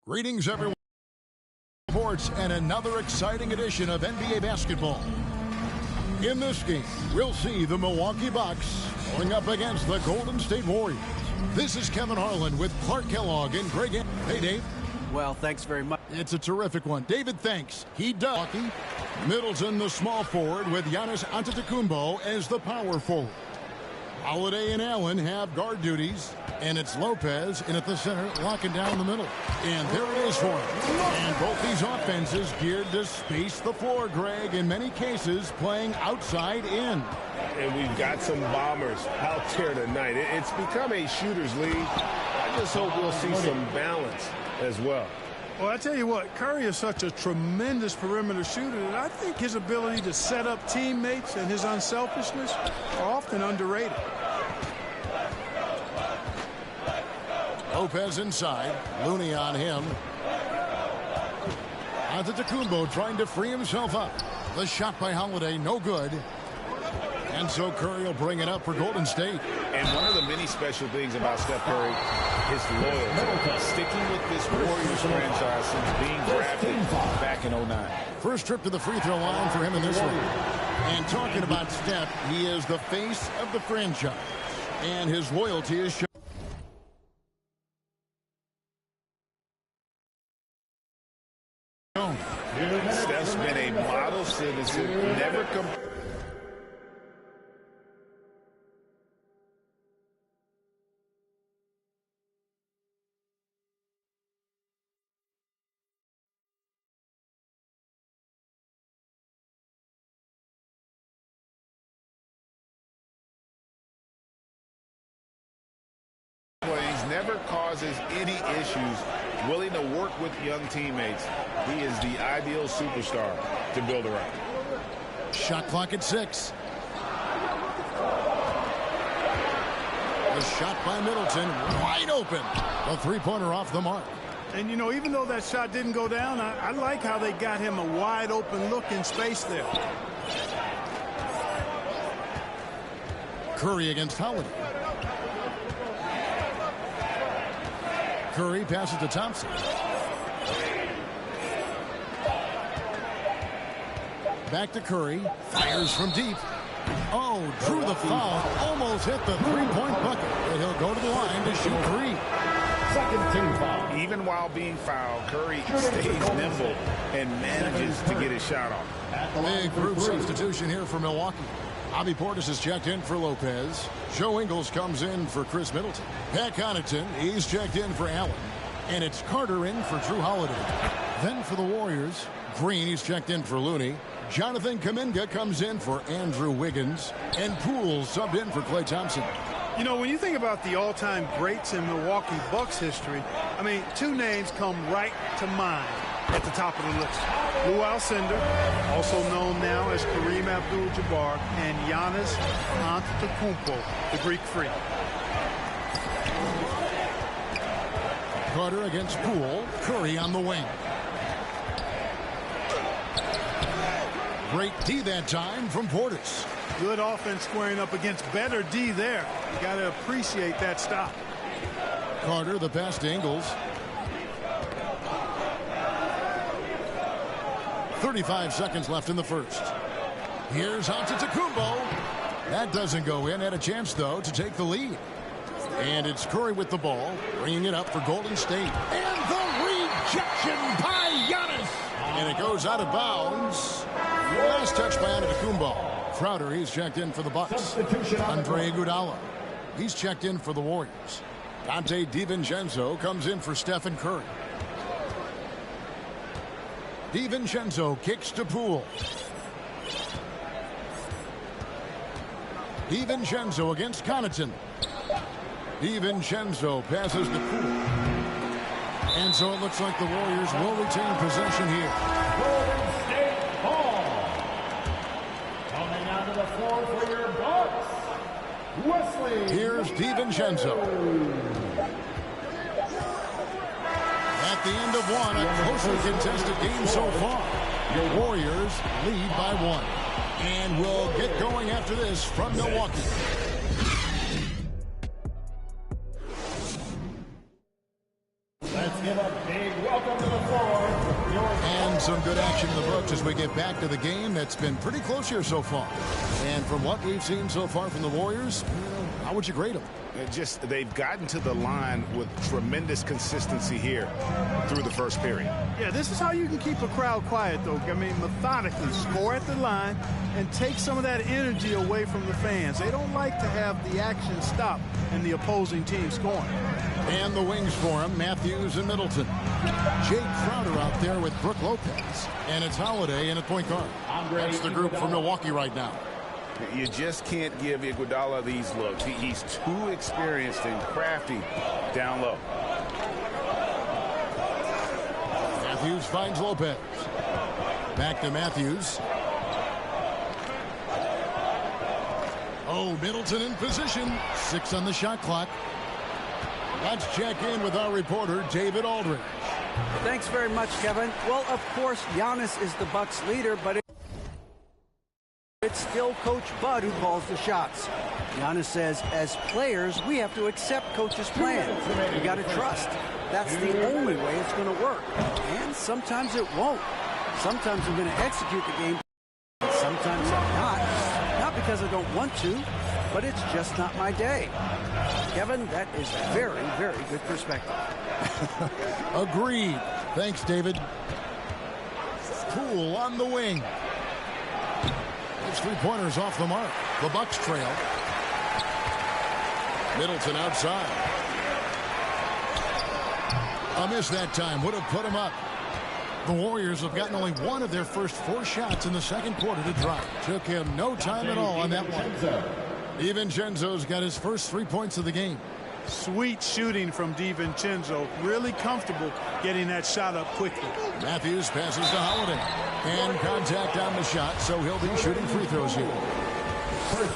Greetings, everyone. Sports and another exciting edition of NBA basketball. In this game, we'll see the Milwaukee Bucks going up against the Golden State Warriors. This is Kevin Harlan with Clark Kellogg and Greg. Hey, Dave. Well, thanks very much. It's a terrific one. David, thanks. He does. Middleton, the small forward, with Giannis Antetokounmpo as the power forward. Holiday and Allen have guard duties, and it's Lopez in at the center, locking down the middle. And there it is for him. And both these offenses geared to space the floor, Greg, in many cases playing outside in. And we've got some bombers out there tonight. It's become a shooter's league. I just hope we'll see some balance as well. Well, I tell you what, Curry is such a tremendous perimeter shooter that I think his ability to set up teammates and his unselfishness are often underrated. Lopez inside. Looney on him. Antetokounmpo trying to free himself up. The shot by Holiday, no good. And so Curry will bring it up for Golden State. And one of the many special things about Steph Curry, his loyalty. Sticking with this Warriors franchise since being drafted back in 09. First trip to the free throw line for him in this one. And talking about Steph, he is the face of the franchise. And his loyalty is shown. Steph's been a model citizen, never never causes any issues, willing to work with young teammates. He is the ideal superstar to build around. Shot clock at 6. The shot by Middleton, wide open. The three-pointer off the mark. And, you know, even though that shot didn't go down, I like how they got him a wide open look in space there. Curry against Holiday. Curry passes to Thompson. Back to Curry. Fires from deep. Oh, drew the foul. Almost hit the three-point bucket. And he'll go to the line to shoot three. Second team foul. Even while being fouled, Curry stays nimble and manages to get his shot off. Big group substitution here for Milwaukee. Bobby Portis is checked in for Lopez. Joe Ingles comes in for Chris Middleton. Pat Connaughton, he's checked in for Allen. And it's Carter in for Drew Holiday. Then for the Warriors, Green, he's checked in for Looney. Jonathan Kuminga comes in for Andrew Wiggins. And Poole subbed in for Klay Thompson. You know, when you think about the all-time greats in Milwaukee Bucks history, I mean, two names come right to mind at the top of the list. Lou Alcindor, also known now as Kareem Abdul-Jabbar, and Giannis Antetokounmpo, the Greek Freak. Carter against Poole. Curry on the wing. Great D that time from Portis. Good offense squaring up against better D there. You got to appreciate that stop. Carter, the pass to Ingles. 35 seconds left in the first. Here's Antetokounmpo. That doesn't go in. Had a chance, though, to take the lead. And it's Curry with the ball, bringing it up for Golden State. And the rejection by Giannis. And it goes out of bounds. Last touch by Antetokounmpo. Crowder, he's checked in for the Bucks. Andre Iguodala, he's checked in for the Warriors. Dante DiVincenzo comes in for Stephen Curry. DiVincenzo kicks to Poole. DiVincenzo against Connaughton. DiVincenzo passes to Poole. And so it looks like the Warriors will retain possession here. Golden State ball. Coming out of the floor for your Bucks, Wesley. Here's DiVincenzo. At the end of one, a closely contested game so far. Your Warriors lead by 1. And we'll get going after this from Milwaukee. Let's give a big welcome Welcome to the floor. And some good action in the books as we get back to the game that's been pretty close here so far. And from what we've seen so far from the Warriors, how would you grade them? They've gotten to the line with tremendous consistency here through the first period. Yeah, this is how you can keep a crowd quiet, though. I mean, methodically score at the line and take some of that energy away from the fans. They don't like to have the action stop and the opposing team scoring. And the wings for him, Matthews and Middleton. Jake Crowder out there with Brook Lopez. And it's Holiday in at point guard. That's the group for Milwaukee right now. You just can't give Iguodala these looks. He's too experienced and crafty down low. Matthews finds Lopez. Back to Matthews. Oh, Middleton in position. 6 on the shot clock. Let's check in with our reporter, David Aldridge. Thanks very much, Kevin. Well, of course, Giannis is the Bucks' leader, but it's still Coach Bud who calls the shots. Giannis says, as players, we have to accept Coach's plan. We got to trust. That's the only way it's going to work. And sometimes it won't. Sometimes I'm going to execute the game. Sometimes I'm not. Not because I don't want to, but it's just not my day. Kevin, that is very, very good perspective. Agreed. Thanks, David. Poole on the wing. Those 3-pointers off the mark. The Bucks trail. Middleton outside. A miss that time. Would have put him up. The Warriors have gotten only one of their first 4 shots in the second quarter to drop. Took him no time at all on that one. DiVincenzo's got his first 3 points of the game. Sweet shooting from DiVincenzo. Really comfortable getting that shot up quickly. Matthews passes to Holiday. And contact on the shot, so he'll be shooting free throws here.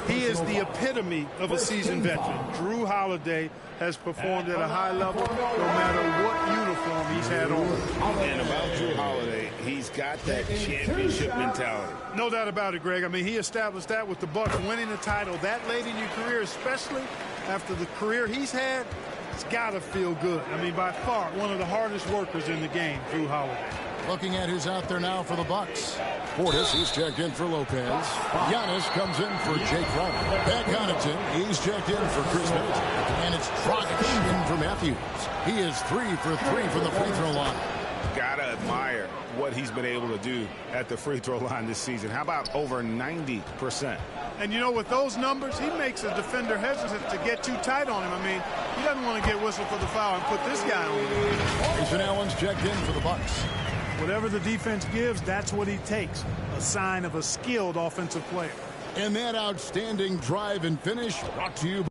He is the epitome of a seasoned veteran. Drew Holiday has performed at a high level no matter what uniform he's had on. And about Drew Holiday, he's got that championship mentality. No doubt about it, Greg. I mean, he established that with the Bucks winning the title that late in your career, especially after the career he's had. It's got to feel good. I mean, by far, one of the hardest workers in the game, Drew Holiday. Looking at who's out there now for the Bucks. Portis, he's checked in for Lopez. Giannis comes in for Jake Crowder. Back Connaughton, he's checked in for Chris Middleton. And it's Dragic in for Matthews. He is 3 for 3 from the free throw line. Gotta admire what he's been able to do at the free throw line this season. How about over 90%? And you know, with those numbers, he makes a defender hesitant to get too tight on him. I mean, he doesn't want to get whistled for the foul and put this guy on. Grayson Allen's checked in for the Bucks. Whatever the defense gives, that's what he takes. A sign of a skilled offensive player. And that outstanding drive and finish brought to you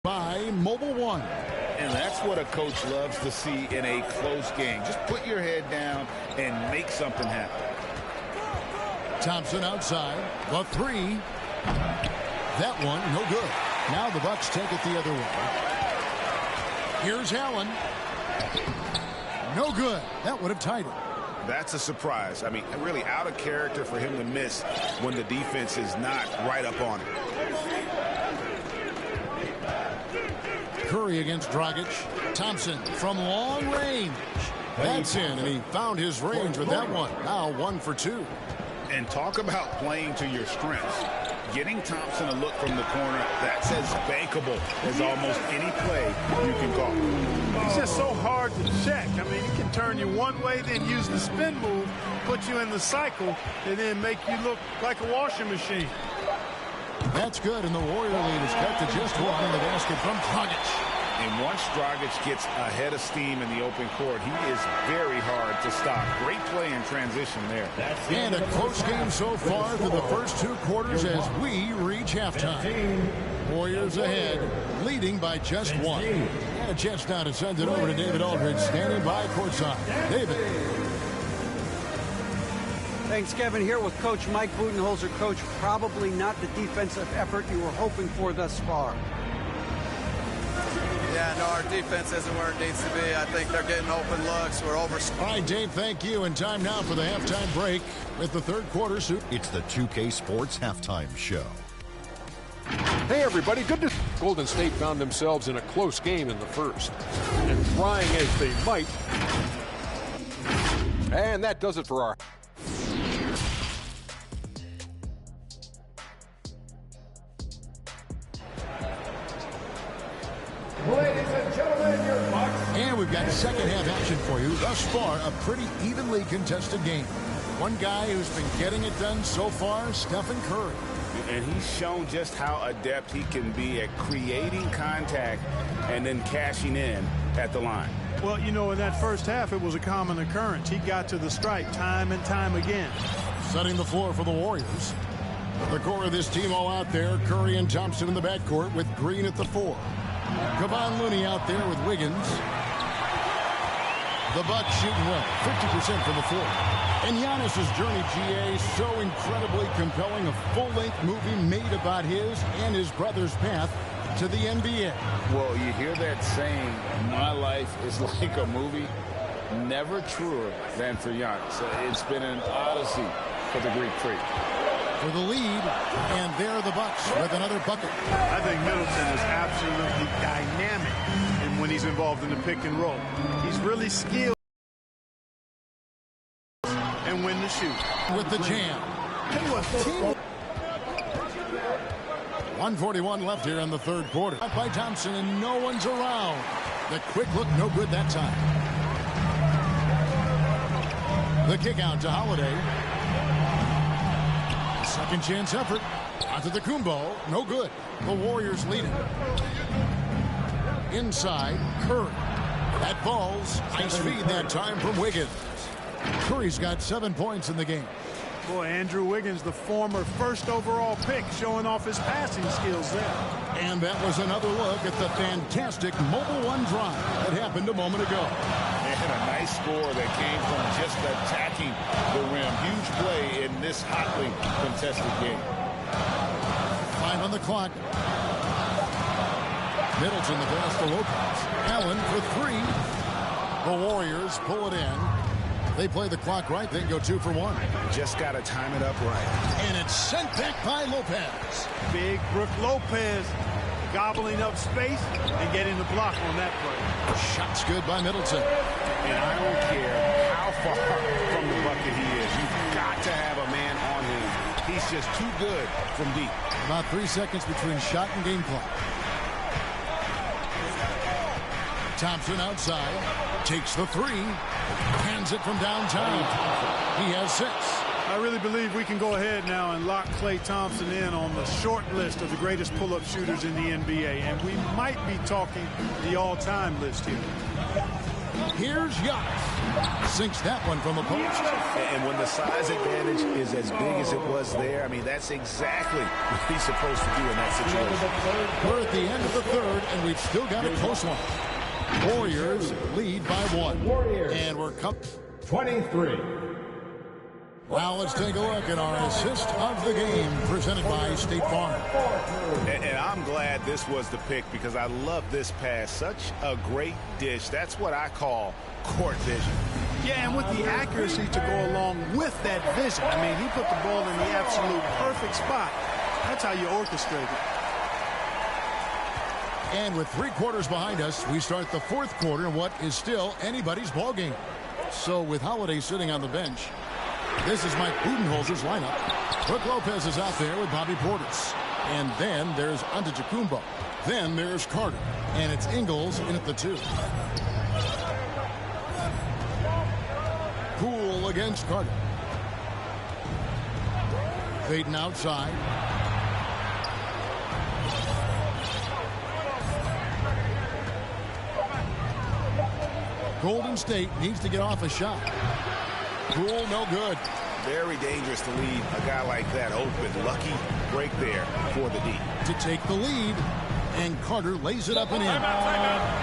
by Mobile One. And that's what a coach loves to see in a close game. Just put your head down and make something happen. Thompson outside. The 3. That one, no good. Now the Bucks take it the other way. Here's Allen. No good. That would have tied it. That's a surprise. I mean, really out of character for him to miss when the defense is not right up on him. Curry against Dragic. Thompson from long range. That's in, and he found his range with that one. Now 1 for 2. And talk about playing to your strengths. Getting Thompson a look from the corner, that's as bankable as almost any play you can call. It's just so hard to check. I mean, he can turn you one way, then use the spin move, put you in the cycle, and then make you look like a washing machine. That's good, and the Warrior lead is cut to just 1 in the basket from Dragic. And once Dragic gets ahead of steam in the open court, he is very hard to stop. Great play in transition there. And a close game so far through the first 2 quarters as we reach halftime. Warriors ahead, leading by just 1. And a chance now to send it over to David Aldridge, standing by courtside. David. Thanks, Kevin. Here with Coach Mike Budenholzer. Coach, probably not the defensive effort you were hoping for thus far. Yeah, Yeah, no, our defense isn't where it needs to be. I think they're getting open looks. We're over. All right, Dave, thank you. And time now for the halftime break with the third quarter. It's the 2K Sports Halftime Show. Hey, everybody. Good to Golden State found themselves in a close game in the first. And trying as they might. And that does it for our... Ladies and gentlemen, your Bucks. And we've got second half action for you. Thus far, a pretty evenly contested game. One guy who's been getting it done so far, Stephen Curry. And he's shown just how adept he can be at creating contact and then cashing in at the line. Well, you know, in that first half, it was a common occurrence. He got to the stripe time and time again. Setting the floor for the Warriors. The core of this team all out there. Curry and Thompson in the backcourt with Green at the 4. Kevon Looney out there with Wiggins. The Bucks shooting well, 50% from the floor. And Giannis's journey, GA, so incredibly compelling. A full-length movie made about his and his brother's path to the NBA. Well, you hear that saying, my life is like a movie. Never truer than for Giannis. It's been an odyssey for the Greek freak. For the lead, and there are the Bucks with another bucket. I think Middleton is absolutely dynamic and when he's involved in the pick and roll. He's really skilled and when to shoot. With the jam. 1:41 left here in the third quarter. Up by Thompson, and no one's around. The quick look, no good that time. The kick out to Holiday. Second chance effort. Onto the Kumbo. No good. The Warriors lead it. Inside, Curry. That falls. Nice feed that time from Wiggins. Curry's got 7 points in the game. Boy, Andrew Wiggins, the former first overall pick, showing off his passing skills there. And that was another look at the fantastic Mobile One drive that happened a moment ago. And a nice score that came from just attacking the rim. Huge play in this hotly contested game. 5 on the clock. Middleton the pass to Lopez. Allen for 3. The Warriors pull it in. They play the clock right, then go 2 for 1. Just got to time it up right. And it's sent back by Lopez. Big Brook Lopez gobbling up space and getting the block on that play. Shot's good by Middleton. And I don't care how far from the bucket he is. You've got to have a man on him. He's just too good from deep. About 3 seconds between shot and game clock. Thompson outside. Takes the 3. Hands it from downtown. He has 6. I really believe we can go ahead now and lock Klay Thompson in on the short list of the greatest pull-up shooters in the NBA. And we might be talking the all-time list here. Here's Giannis. Sinks that one from the post. And when the size advantage is as big as it was there, I mean, that's exactly what he's supposed to do in that situation. We're at the end of the third, and we've still got a close one. Warriors lead by 1. And we're 23. Well, let's take a look at our assist of the game presented by State Farm. And I'm glad this was the pick because I love this pass. Such a great dish. That's what I call court vision. Yeah, and with the accuracy to go along with that vision. I mean, he put the ball in the absolute perfect spot. That's how you orchestrate it. And with 3 quarters behind us, we start the fourth quarter in what is still anybody's ball game. So with Holiday sitting on the bench, this is Mike Budenholzer's lineup. Brook Lopez is out there with Bobby Portis. And then there's Antetokounmpo. Then there's Carter. And it's Ingles in at the 2. Poole against Carter. Fading outside. Golden State needs to get off a shot. Poole, no good. Very dangerous to leave a guy like that open. Lucky break there for the D. To take the lead, and Carter lays it up and in.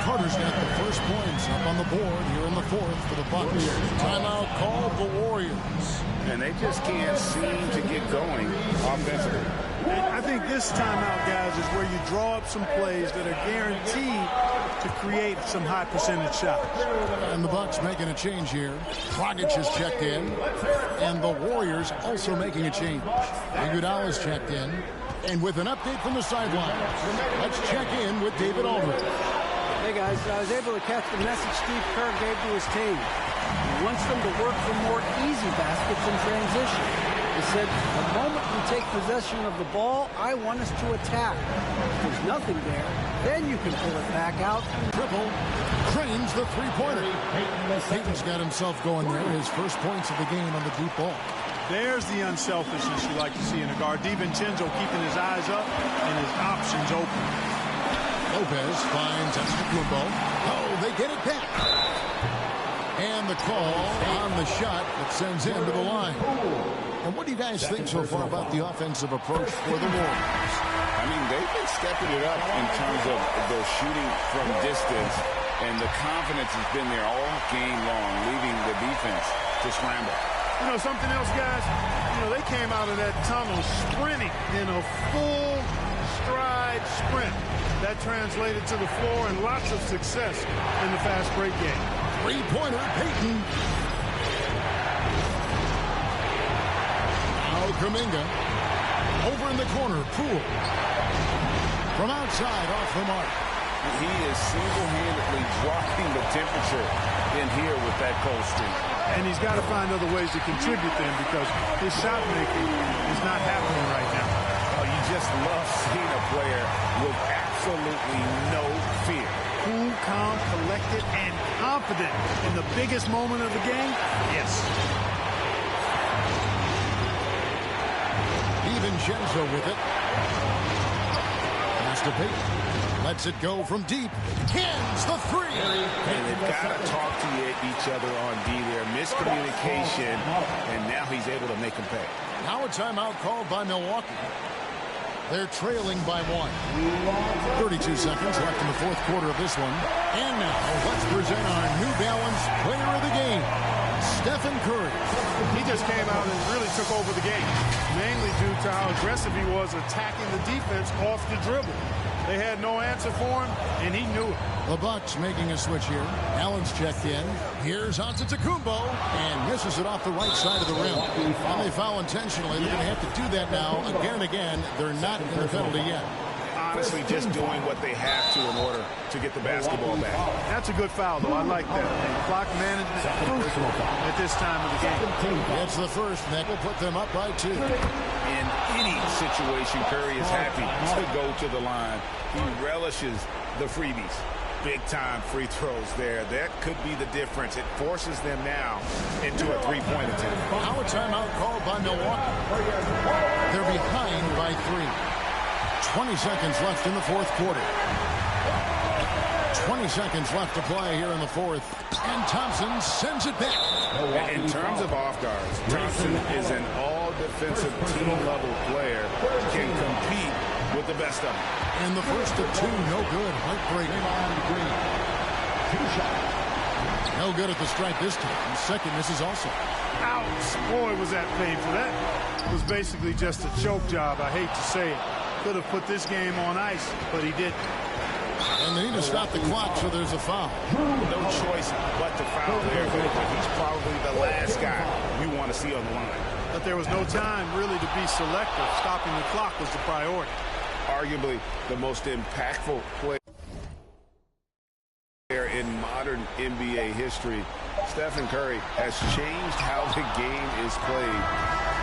Carter's got the first points up on the board here in the fourth for the Bucks. Timeout called the Warriors. And they just can't seem to get going offensively. I think this timeout, guys, is where you draw up some plays that are guaranteed to create some high percentage shots. And the Bucks making a change here. Dragic has checked in. And the Warriors also making a change. Iguodala's checked in. And with an update from the sideline, let's check in with David Aldridge. Hey guys, I was able to catch the message Steve Kerr gave to his team. He wants them to work for more easy baskets in transition. He said, the moment we take possession of the ball, I want us to attack. If there's nothing there, then you can pull it back out. Triple. Cranes the three-pointer. Payton's got himself going there. His first points of the game on the deep ball. There's the unselfishness you like to see in a guard. DiVincenzo keeping his eyes up and his options open. Lopez finds Antetokounmpo. Oh, they get it back. And the call on the shot that sends him to the line. And what do you guys think so far about the offensive approach for the Warriors? I mean, they've been stepping it up in terms of their shooting from distance, and the confidence has been there all game long, leaving the defense to scramble. You know, something else, guys, they came out of that tunnel sprinting in a full stride sprint. That translated to the floor and lots of success in the fast break game. Three-pointer, Payton. Now Kuminga. Over in the corner, Poole. From outside, off the mark. He is single-handedly dropping the temperature in here with that cold streak. And he's got to find other ways to contribute then, because his shot making is not happening right now. Oh, you just love seeing a player with absolutely no fear. Cool, calm, collected, and confident in the biggest moment of the game? Yes. DiVincenzo with it. Pass to Payton. Lets it go from deep. Hands the three. And they've got to talk to each other on D there. Miscommunication, and now he's able to make them pay. Now a timeout called by Milwaukee. They're trailing by 1. 32 seconds left in the fourth quarter of this one. And now let's present our New Balance player of the game, Stephen Curry. He just came out and really took over the game, mainly due to how aggressive he was attacking the defense off the dribble. They had no answer for him, and he knew it. The Bucks making a switch here. Allen's checked in. Here's Antetokounmpo, and misses it off the right side of the rim. And they foul intentionally. They're going to have to do that now again and again. They're not in the penalty yet. Honestly, just doing what they have to in order to get the basketball back. That's a good foul, though. I like that. And clock management is crucial at this time of the game. That's the first, and that will put them up by 2. In any situation, Curry is happy to go to the line. He relishes the freebies. Big-time free throws there. That could be the difference. It forces them now into a three-point attempt. Now a timeout called by Milwaukee. They're behind by 3. 20 seconds left in the fourth quarter. 20 seconds left to play here in the fourth. And Thompson sends it back. In terms of off guards, Thompson is an all-defensive team-level player. Can compete with the best of them. And the first of 2, no good. Heartbreaking. No good at the strike this time. Second misses also. Ouch. Boy, was that painful. That was basically just a choke job. I hate to say it. Could have put this game on ice, but he didn't. And they need to stop the clock, so there's a foul. No choice but to foul there, but he's probably the last guy you want to see on the line. But there was no time really to be selective. Stopping the clock was the priority. Arguably the most impactful player in modern NBA history. Stephen Curry has changed how the game is played,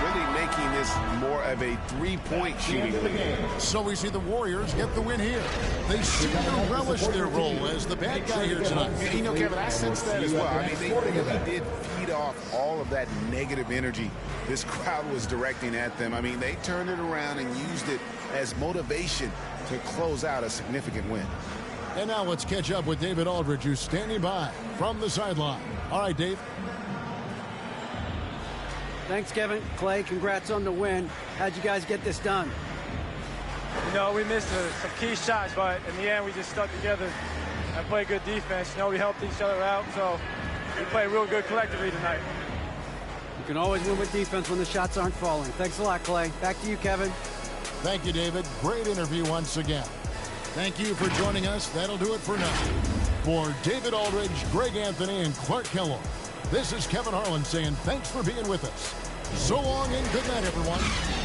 really making this more of a three-point shooting league. So we see the Warriors get the win here. They seem to relish their role as the bad guy here tonight. And you know, Kevin, I sense that as well. I mean, they really did feed off all of that negative energy this crowd was directing at them. I mean, they turned it around and used it as motivation to close out a significant win. And now let's catch up with David Aldridge, who's standing by from the sideline. All right, Dave. Thanks, Kevin. Clay, congrats on the win. How'd you guys get this done? You know, we missed some key shots, but in the end, we just stuck together and played good defense. You know, we helped each other out, so we played real good collectively tonight. You can always win with defense when the shots aren't falling. Thanks a lot, Clay. Back to you, Kevin. Thank you, David. Great interview once again. Thank you for joining us. That'll do it for now. For David Aldridge, Greg Anthony, and Clark Kellogg, this is Kevin Harlan saying thanks for being with us. So long and good night, everyone.